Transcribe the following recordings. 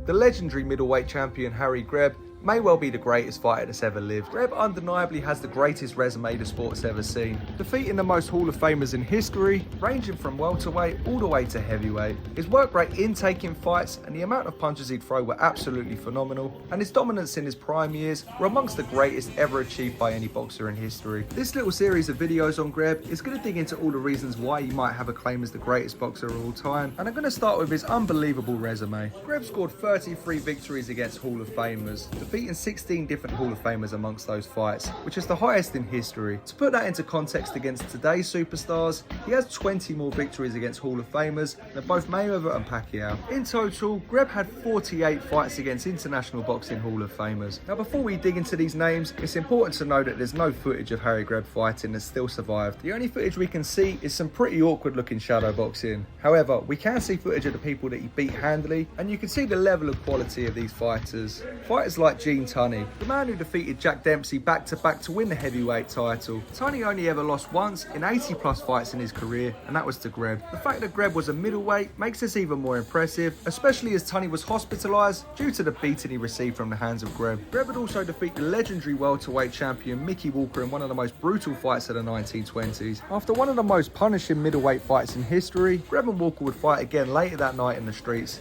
The legendary middleweight champion Harry Greb may well be the greatest fighter that's ever lived. Greb undeniably has the greatest resume the sport's ever seen, defeating the most Hall of Famers in history, ranging from welterweight all the way to heavyweight. His work rate in taking fights and the amount of punches he'd throw were absolutely phenomenal, and his dominance in his prime years were amongst the greatest ever achieved by any boxer in history. This little series of videos on Greb is going to dig into all the reasons why he might have a claim as the greatest boxer of all time, and I'm going to start with his unbelievable resume. Greb scored 33 victories against Hall of Famers, defeating 16 different Hall of Famers amongst those fights, which is the highest in history. To put that into context against today's superstars, he has 20 more victories against Hall of Famers than both Mayweather and Pacquiao. In total, Greb had 48 fights against International Boxing Hall of Famers. Now before we dig into these names, it's important to know that there's no footage of Harry Greb fighting that still survived. The only footage we can see is some pretty awkward looking shadow boxing. However, we can see footage of the people that he beat handily, and you can see the level of quality of these fighters. Fighters like Gene Tunney, the man who defeated Jack Dempsey back-to-back to win the heavyweight title. Tunney only ever lost once in 80 plus fights in his career, and that was to Greb. The fact that Greb was a middleweight makes this even more impressive, especially as Tunney was hospitalised due to the beating he received from the hands of Greb. Greb would also defeat the legendary welterweight champion Mickey Walker in one of the most brutal fights of the 1920s. After one of the most punishing middleweight fights in history, Greb and Walker would fight again later that night in the streets.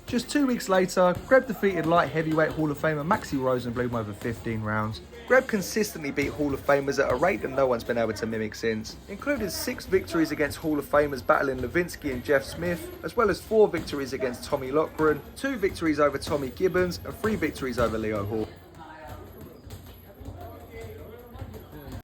Just 2 weeks later, Greb defeated light heavyweight Hall of Famer Maxie Rosenblum over 15 rounds. Greb consistently beat Hall of Famers at a rate that no one's been able to mimic since, including 6 victories against Hall of Famers battling Levinsky and Jeff Smith, as well as 4 victories against Tommy Loughran, 2 victories over Tommy Gibbons, and 3 victories over Leo Hall.